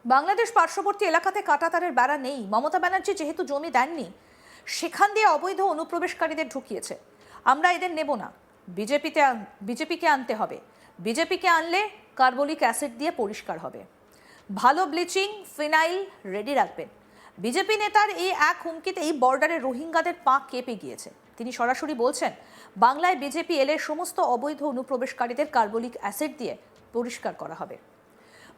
বাংলাদেশ পার্শ্ববর্তী এলাকাতে কাঁটাতারের বেড়া নেই। মমতা ব্যানার্জি যেহেতু জমি দেননি, সেখান দিয়ে অবৈধ অনুপ্রবেশকারীদের ঢুকিয়েছে। আমরা এদের নেব না। বিজেপিকে আনতে হবে। বিজেপিকে আনলে কার্বলিক অ্যাসিড দিয়ে পরিষ্কার হবে। ভালো ব্লিচিং, ফিনাইল রেডি রাখবেন। বিজেপি নেতার এই এক হুমকিতেই বর্ডারে রোহিঙ্গাদের পা কেঁপে গিয়েছে। তিনি সরাসরি বলছেন, বাংলায় বিজেপি এলে সমস্ত অবৈধ অনুপ্রবেশকারীদের কার্বলিক অ্যাসিড দিয়ে পরিষ্কার করা হবে।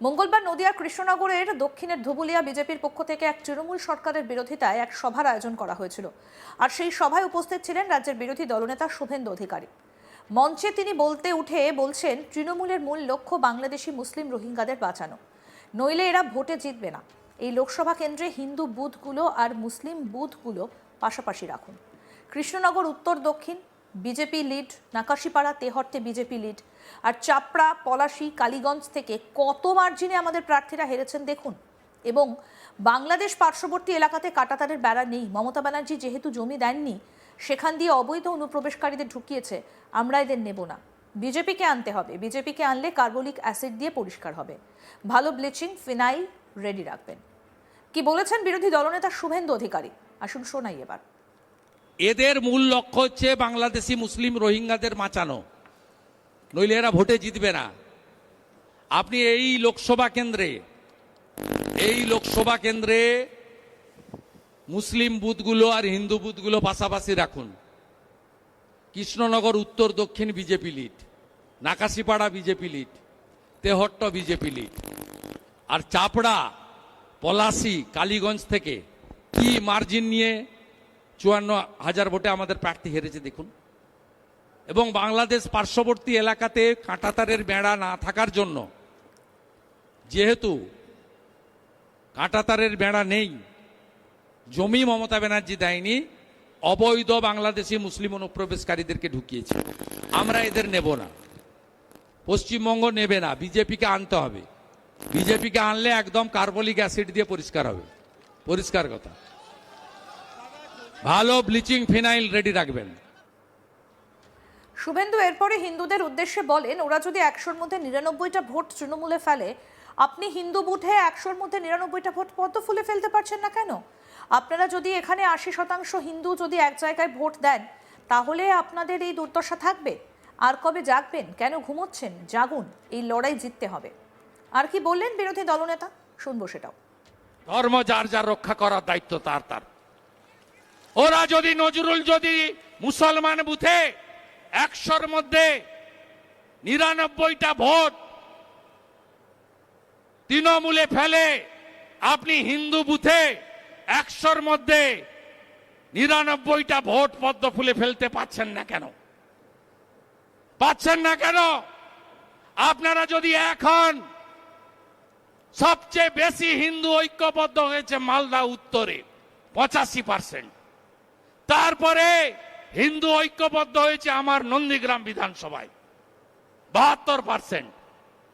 মঙ্গলবার নদিয়ার কৃষ্ণনগরের দক্ষিণের ধুবুলিয়া বিজেপির পক্ষ থেকে এক তৃণমূল সরকারের বিরোধিতায় এক সভার আয়োজন করা হয়েছিল। আর সেই সভায় উপস্থিত ছিলেন রাজ্যের বিরোধী দলনেতা শুভেন্দু অধিকারী। মঞ্চে তিনি বলছেন তৃণমূলের মূল লক্ষ্য বাংলাদেশি মুসলিম রোহিঙ্গাদের বাঁচানো, নইলে এরা ভোটে জিতবে না। এই লোকসভা কেন্দ্রে হিন্দু বুথগুলো আর মুসলিম বুথগুলো পাশাপাশি রাখুন। কৃষ্ণনগর উত্তর দক্ষিণ বিজেপি লিড, নাকাশিপাড়া তেহট্টে বিজেপি লিড, আর চাপড়া, পলাশী, কালীগঞ্জ থেকে কত মার্জিনে আমাদের প্রার্থীরা হেরেছেন দেখুন। এবং বাংলাদেশ পার্শ্ববর্তী এলাকাতে কাঁটাতারের বেড়া নেই। মমতা ব্যানার্জি যেহেতু জমি দেননি, সেখান দিয়ে অবৈধ অনুপ্রবেশকারীদের ঢুকিয়েছে। আমরা এদের নেব না। বিজেপিকে আনতে হবে। বিজেপিকে আনলে কার্বলিক অ্যাসিড দিয়ে পরিষ্কার হবে। ভালো ব্লিচিং, ফিনাইল রেডি রাখবেন। কি বলেছেন বিরোধী দলনেতা শুভেন্দু অধিকারী, আসুন শোনাই এবার। এদের মূল লক্ষ্য হচ্ছে বাংলাদেশি মুসলিম রোহিঙ্গাদের বাঁচানো, নইলে এরা ভোটে জিতবে না। আপনি এই লোকসভা কেন্দ্রে মুসলিম বুথগুলো আর হিন্দু বুথগুলো পাশাপাশি রাখুন। কৃষ্ণনগর উত্তর দক্ষিণ BJP lead, Nakashipara BJP lead, Tehatta BJP lead, আর চাপড়া, পলাশী, কালীগঞ্জ থেকে কি মার্জিন নিয়ে 54,000 ভোটে আমাদের প্রার্থী হেরেছে দেখুন। এবং বাংলাদেশ পার্শ্ববর্তী এলাকাতে কাঁটাতারের বেড়া না থাকার জন্য, যেহেতু কাঁটাতারের বেড়া নেই, জমি মমতা ব্যানার্জি দেয়নি, অবৈধ বাংলাদেশি মুসলিম অনুপ্রবেশকারীদেরকে ঢুকিয়েছে। আমরা এদের নেব না। পশ্চিমবঙ্গ নেবে না। বিজেপিকে আনতে হবে। বিজেপিকে আনলে একদম কার্বলিক অ্যাসিড দিয়ে পরিষ্কার হবে। পরিষ্কার কথা। ভালো ব্লিচিং, ফিনাইল রেডি রাখবেন। শুভেন্দু এরপরে হিন্দুদের উদ্দেশ্যে বলেন, ওরা যদি 100-র মধ্যে 99টা ভোট তৃণমূলে ফেলে, আপনি হিন্দু বুথে 100-র মধ্যে 99টা ভোট পদ্ম ফুলে ফেলতে পারছেন না কেন? আপনারা যদি এখানে 80% হিন্দু যদি এক জায়গায় ভোট দেন, তাহলে আপনাদের এই দুর্দশা থাকবে? আর কবে জাগবেন? কেন ঘুমোচ্ছেন? জাগুন, এই লড়াই জিততে হবে। আর কি বললেন বিরোধী দলনেতা, শুনবো সেটাও। ধর্ম যার যার রক্ষা করার দায়িত্ব তার তার। ওরা যদি নজরুল যদি মুসলমান বুথে 100-র মধ্যে 99টা ভোট তৃণমূলে ফেলে, আপনি হিন্দু বুথে 100-র মধ্যে 99টা ভোট পদ্ম ফুলে ফেলতে পাচ্ছেন না কেন? পাচ্ছেন না কেন? আপনারা যদি এখন, সবচেয়ে বেশি হিন্দু ঐক্যবদ্ধ হয়েছে মালদা উত্তরে 85%, তারপরে হিন্দু ঐক্যবদ্ধ হয়েছে আমার নন্দীগ্রাম বিধানসভায় 72%।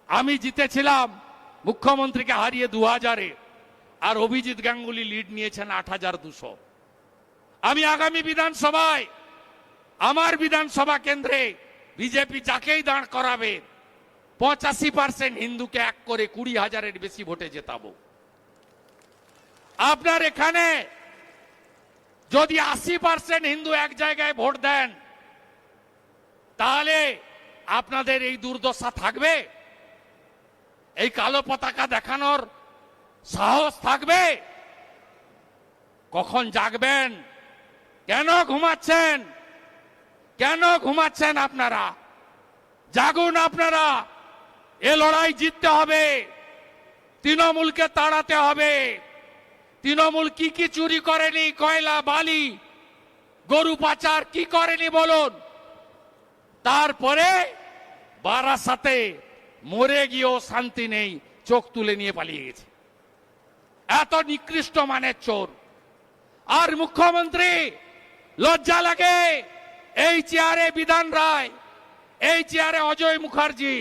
আমি জিতেছিলাম মুখ্যমন্ত্রীকে হারিয়ে 2000-এ, আর অভিজিৎ গাঙ্গুলি লিড নিয়েছেন 8200। আমি আগামী বিধানসভায়, আমার বিধানসভা কেন্দ্রে বিজেপি যাকেই দাঁড় করাবে 85% হিন্দুকে এক করে 20,000-এর বেশি ভোটে জেতাবো। আপনার এখানে যদি 80% হিন্দু এক জায়গায় ভোট দেন, তাহলে আপনাদের এই দুর্দশা থাকবে? এই কালো পতাকা দেখানোর সাহস থাকবে? কখন জাগবেন? কেন ঘুমাচ্ছেন? কেন ঘুমাচ্ছেন আপনারা? জাগুন আপনারা। এ লড়াই জিততে হবে। তৃণমূলকে তাড়াতে হবে। তৃণমূল কি কি চুরি করেনি? কয়লা, বালি, গরু পাচার কি করেনি বলুন? তারপরে বারাসাতে মরে গিয়েও শান্তি নেই, চোখ তুলে নিয়ে পালিয়ে গেছে। এত নিকৃষ্ট মানের চোর। আর মুখ্যমন্ত্রী, লজ্জা লাগে? এই চেয়ারে বিধান রায়, এই চেয়ারে অজয় মুখার্জি,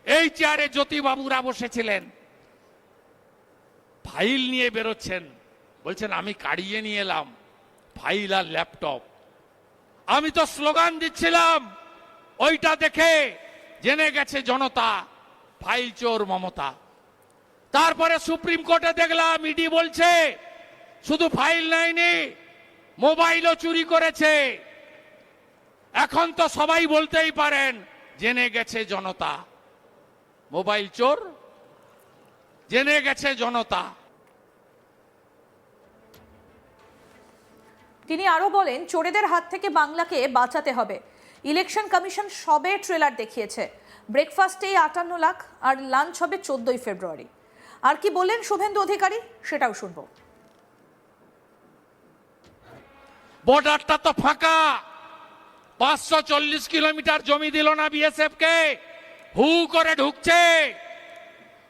এই চেয়ারে জ্যোতিবাবুরা বসেছিলেন, ফাইল নিয়ে বেরোচ্ছেন, বলছেন আমি কাড়িয়ে নিয়ে এলাম ফাইল আর ল্যাপটপ। আমি তো স্লোগান দিচ্ছিলাম, ওইটা দেখে জেনে গেছে জনতা ফাইল চোর মমতা। তারপরে সুপ্রিম কোর্টে দেখলাম ইডি বলছে শুধু ফাইল নেয়নি, মোবাইলও চুরি করেছে। এখন তো সবাই বলতেই পারেন জেনে গেছে জনতা, মোবাইল চোর জেনে গেছে জনতা। তিনি আরো বলেন, চোরেদের হাত থেকে বাংলাকে বাঁচাতে হবে। ইলেকশন কমিশন সবে ট্রেলার দেখিয়েছে, ব্রেকফাস্টেই 58 লাখ আর লাঞ্চ হবে 14ই ফেব্রুয়ারি। আর কি বললেন শুভেন্দু অধিকারী সেটাও শুনবো। বর্ডারটা তো ফাঁকা, 540 কিলোমিটার জমি দিল না বিএসএফ কে, হু করে ঢুকছে,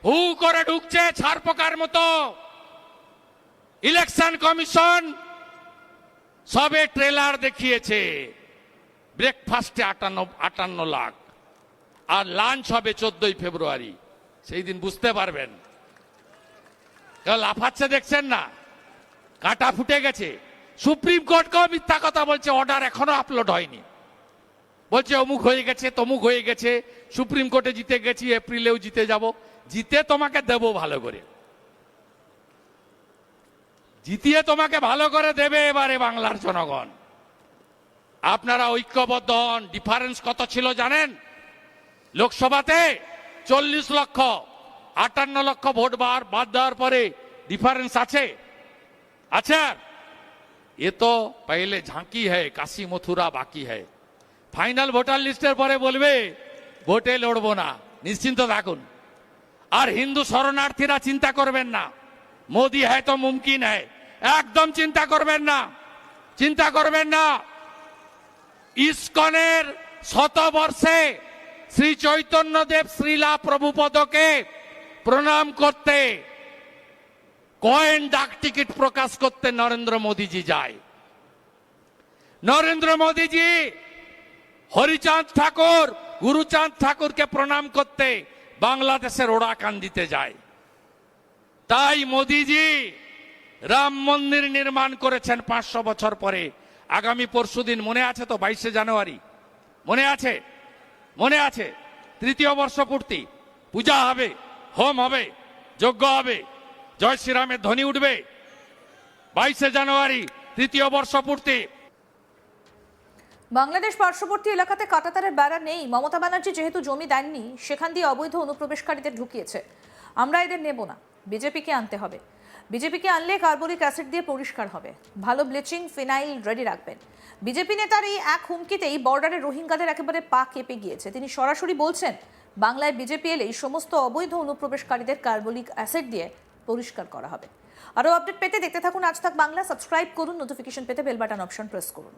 হু করে ঢুকছে ছাড় পোকার মতো। ইলেকশন কমিশন সবে ট্রেলার দেখিয়েছে, ব্রেকফাস্টে 58 লাখ আর লাঞ্চ হবে 14ই ফেব্রুয়ারি। সেই দিন বুঝতে পারবেন। লাফাচ্ছে দেখছেন না, কাটা ফুটে গেছে। সুপ্রিম কোর্টকেও মিথ্যা কথা বলছে, অর্ডার এখনো আপলোড হয়নি। বলছে অমুক হয়ে গেছে, তমুক হয়ে গেছে, সুপ্রিম কোর্টে জিতে গেছি, এপ্রিলেও জিতে যাব। জিতে তোমাকে দেব ভালো করে, জিতিয়ে তোমাকে ভালো করে দেবে এবারে বাংলার জনগণ। আপনারা ঐক্যবদ্ধ হন। ডিফারেন্স কত ছিল জানেন? লোকসভাতে 40 লক্ষ, 58 লক্ষ ভোট বাদ দেওয়ার পরে ডিফারেন্স আছে? আচ্ছা, এ তো পহলে ঝাঁকি হ্যায়, কাশি মথুরা বাকি হ্যায়। ফাইনাল ভোটার লিস্টের পরে বলবে ভোটে লড়বো না, নিশ্চিন্ত থাকুন। আর হিন্দু শরণার্থীরা চিন্তা করবেন না, মোদি হ্যায় তো মুমকিন হ্যায়, একদম চিন্তা করবেন না, চিন্তা করবেন না। ইসকনের শতবর্ষে শ্রী চৈতন্যদেব শ্রীলা প্রভুপদকে প্রণাম করতে, কয়েন ডাক টিকিট প্রকাশ করতে নরেন্দ্র মোদীজি যায়। নরেন্দ্র মোদীজি হরিচাঁদ ঠাকুর, গুরুচাঁদ ঠাকুরকে প্রণাম করতে বাংলাদেশের ওড়াকান্দিতে যায়। তাই মোদীজি রাম মন্দির নির্মাণ করেছেন 500 বছর পরে। আগামী পরশুদিন মনে আছে তো, 22শে জানুয়ারি মনে আছে? মনে আছে? তৃতীয় বর্ষপূর্তি, পূজা হবে, হোম হবে, যজ্ঞ হবে, জয় শ্রীরামের ধ্বনি উঠবে। 22শে জানুয়ারি তৃতীয় বর্ষপূর্তি। বাংলাদেশ পার্শ্ববর্তী এলাকাতে কাঁটাতারের বেড়া নেই। মমতা ব্যানার্জি যেহেতু জমি দেননি, সেখান দিয়ে অবৈধ অনুপ্রবেশকারীদের ঢুকিয়েছে। আমরা এদের নেব না, বিজেপিকে আনতে হবে। বিজেপিকে আনলে কার্বলিক অ্যাসিড দিয়ে পরিষ্কার হবে। ভালো ব্লিচিং, ফিনাইল রেডি রাখবেন। বিজেপি নেতার এই এক হুমকিতেই বর্ডারে রোহিঙ্গাদের একেবারে পা কেঁপে গিয়েছে। তিনি সরাসরি বলছেন, বাংলায় বিজেপি এলেই সমস্ত অবৈধ অনুপ্রবেশকারীদের কার্বলিক অ্যাসিড দিয়ে পরিষ্কার করা হবে। আরও আপডেট পেতে দেখতে থাকুন আজ তাক বাংলা। সাবস্ক্রাইব করুন, নোটিফিকেশন পেতে বেল বাটন অপশন প্রেস করুন।